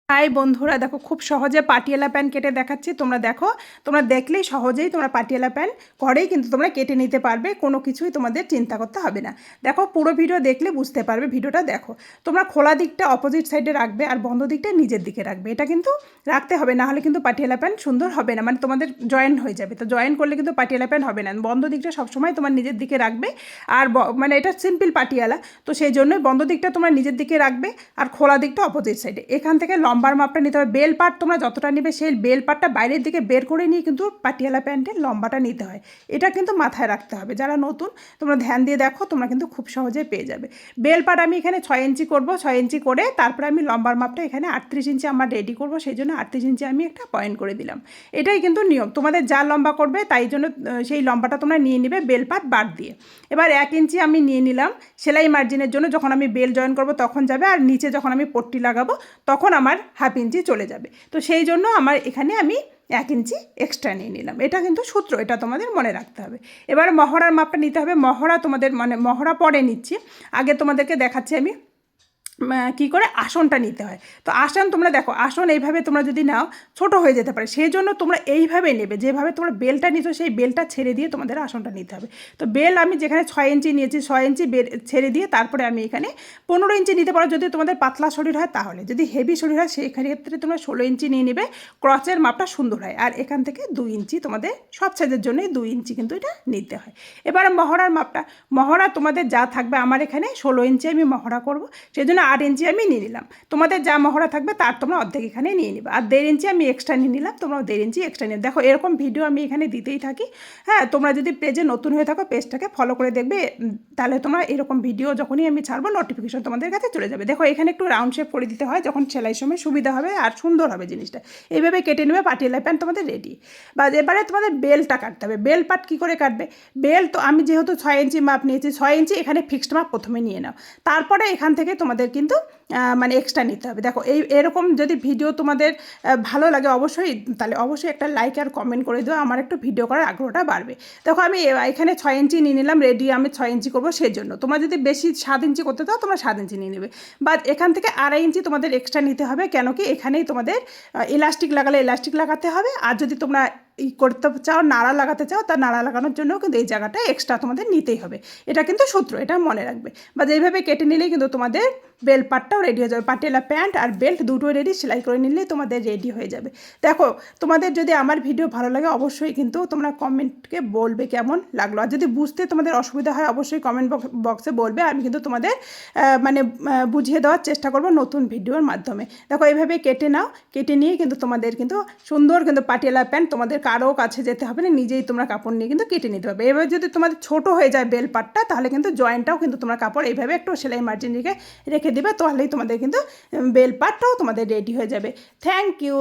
High বন্ধুরা, দেখো খুব সহজে পাটিয়ালা প্যান্ট কেটে দেখাচ্ছি। তোমরা দেখো, তোমরা দেখলেই সহজেই তোমরা পাটিয়ালা প্যান্ট ঘরেই কিন্তু তোমরা কেটে নিতে পারবে, কোনো কিছুই তোমাদের চিন্তা করতে হবে না। দেখো পুরো ভিডিও দেখলে বুঝতে পারবে। ভিডিওটা দেখো, তোমরা খোলা দিকটা অপোজিট সাইডে রাখবে আর বন্ধ দিকটা নিজের দিকে রাখবে। এটা কিন্তু রাখতে হবে, না হলে কিন্তু পাটিয়ালা প্যান্ট সুন্দর হবে না, মানে তোমাদের জয়েন হয়ে যাবে। তো জয়েন করলে কিন্তু পাটিয়ালা প্যান্ট হবে না। বন্ধ দিকটা সবসময় তোমার নিজের দিকে রাখবে। আর মানে এটা সিম্পল পাটিয়ালা, তো সেই জন্যই বন্ধ দিকটা তোমরা নিজের দিকে রাখবে আর খোলা দিকটা অপোজিট সাইডে। এখান থেকে লম্বার মাপটা নিতে হবে। বেল পার্ট তোমরা যতটা নেবে সেই বেল পার্টটা বাইরের দিকে বের করে নিয়ে কিন্তু পাটিয়ালা প্যান্টের লম্বাটা নিতে হয়। এটা কিন্তু মাথায় রাখতে হবে। যারা নতুন তোমরা ধ্যান দিয়ে দেখো, তোমরা কিন্তু খুব সহজে পেয়ে যাবে। বেল পার্ট আমি এখানে 6 ইঞ্চি করবো। 6 ইঞ্চি করে তারপরে আমি লম্বার মাপটা এখানে 38 ইঞ্চি আমার রেডি করবো, সেই জন্য 38 ইঞ্চি আমি একটা পয়েন্ট করে দিলাম। এটাই কিন্তু নিয়ম। তোমাদের যা লম্বা করবে তাই জন্য সেই লম্বাটা তোমরা নিয়ে নেবে বেল পার্ট বাদ দিয়ে। এবার 1 ইঞ্চি আমি নিয়ে নিলাম সেলাই মার্জিনের জন্য। যখন আমি বেল জয়েন করবো তখন যাবে, আর নিচে যখন আমি পট্টি লাগাবো তখন আমার হাফ ইঞ্চি চলে যাবে। তো সেই জন্য আমার এখানে আমি 1 ইঞ্চি এক্সট্রা নিয়ে নিলাম। এটা কিন্তু সূত্র, এটা তোমাদের মনে রাখতে হবে। এবার মহড়ার মাপটা নিতে হবে। মহড়া তোমাদের মানে মহড়া পরে নিচ্ছি, আগে তোমাদেরকে দেখাচ্ছি আমি কী করে আসনটা নিতে হয়। তো আসন তোমরা দেখো, আসন এইভাবে তোমরা যদি নাও ছোট হয়ে যেতে পারে, সেই জন্য তোমরা এইভাবে নেবে। যেভাবে তোমরা বেলটা নিচ্ছ সেই বেলটা ছেড়ে দিয়ে তোমাদের আসনটা নিতে হবে। তো বেল আমি যেখানে 6 ইঞ্চি নিয়েছি, 6 ইঞ্চি বেল ছেড়ে দিয়ে তারপরে আমি এখানে 15 ইঞ্চি নিতে পারো যদি তোমাদের পাতলা শরীর হয়। তাহলে যদি হেভি শরীর হয় সেই ক্ষেত্রে তোমরা 16 ইঞ্চি নিয়ে নেবে। ক্রচের মাপটা সুন্দর হয়। আর এখান থেকে 2 ইঞ্চি তোমাদের সব সাইজের জন্যই 2 ইঞ্চি কিন্তু এটা নিতে হয়। এবার মহড়ার মাপটা, মহড়া তোমাদের যা থাকবে, আমার এখানে 16 ইঞ্চি আমি মহড়া করবো, সেই জন্য 8 ইঞ্চি আমি নিয়ে নিলাম। তোমাদের যা মহড়া থাকবে তার তোমরা অর্ধেক এখানে নিয়ে নিবে। আর 1.5 ইঞ্চি আমি এক্সট্রা নিয়ে নিলাম, তোমরা 1.5 ইঞ্চি এক্সট্রা নিয়ে। দেখো এরকম ভিডিও আমি এখানে দিতেই থাকি। হ্যাঁ, তোমরা যদি পেজে নতুন হয়ে থাকো পেজটাকে ফলো করে দেখবে, তাহলে তোমরা এরকম ভিডিও যখনই আমি ছাড়বো নোটিফিকেশন তোমাদের কাছে চলে যাবে। দেখো এখানে একটু রাউন্ড শেপ করে দিতে হয়, যখন সেলাই সময় সুবিধা হবে আর সুন্দর হবে জিনিসটা। এইভাবে কেটে নেবে, পাটিয়ালা প্যান্ট তোমাদের রেডি। বা এবারে তোমাদের বেলটা কাটতে হবে। বেল পাট কী করে কাটবে? বেল তো আমি যেহেতু 6 ইঞ্চি মাপ নিয়েছি, 6 ইঞ্চি এখানে ফিক্সড মাপ প্রথমে নিয়ে নাও। তারপরে এখান থেকে তোমাদের কিন্তু মানে এক্সট্রা নিতে হবে। দেখো এরকম যদি ভিডিও তোমাদের ভালো লাগে অবশ্যই, তাহলে অবশ্যই একটা লাইক আর কমেন্ট করে দিও, আমার একটু ভিডিও করার আগ্রহটা বাড়বে। দেখো আমি এখানে 6 ইঞ্চি নিয়ে নিলাম রেডি, আমি 6 ইঞ্চি করবো, সেই জন্য তোমরা যদি বেশি 7 ইঞ্চি করতে চাও তোমরা 7 ইঞ্চি নিয়ে নেবে। বা এখান থেকে 2.5 ইঞ্চি তোমাদের এক্সট্রা নিতে হবে, কেন কি এখানেই তোমাদের ইলাস্টিক লাগালে ইলাস্টিক লাগাতে হবে। আর যদি তোমরা করতে চাও, নাড়া লাগাতে চাও, তা নাড়া লাগানোর জন্য কিন্তু এই জায়গাটা এক্সট্রা তোমাদের নিতেই হবে। এটা কিন্তু সূত্র, এটা মনে রাখবে। বা যেইভাবে কেটে নিলেই কিন্তু তোমাদের বেল পাটটাও রেডি হয়ে যাবে। পাটিয়ালা প্যান্ট আর বেল্ট দুটোই রেডি, সেলাই করে নিলেই তোমাদের রেডি হয়ে যাবে। দেখো তোমাদের যদি আমার ভিডিও ভালো লাগে অবশ্যই কিন্তু তোমরা কমেন্টকে বলবে কেমন লাগলো। আর যদি বুঝতে তোমাদের অসুবিধা হয় অবশ্যই কমেন্ট বক্সে বলবে, আমি কিন্তু তোমাদের মানে বুঝিয়ে দেওয়ার চেষ্টা করব নতুন ভিডিওর মাধ্যমে। দেখো এইভাবে কেটে নাও, কেটে নিয়ে কিন্তু তোমাদের কিন্তু সুন্দর কিন্তু পাটিয়ালা প্যান্ট, তোমাদের কারো কাছে যেতে হবে না, নিজেই তোমরা কাপড় নিয়ে কিন্তু কেটে নিতে পারবে। এবার যদি তোমাদের ছোট হয়ে যায় বেল পাটটা, তাহলে কিন্তু জয়েন্টটাও কিন্তু তোমরা কাপড় এইভাবে একটু সেলাই মার্জিন রেখে দিবে, তাহলেই তোমাদের কিন্তু বেল পাটটাও তোমাদের রেডি হয়ে যাবে। Thank you.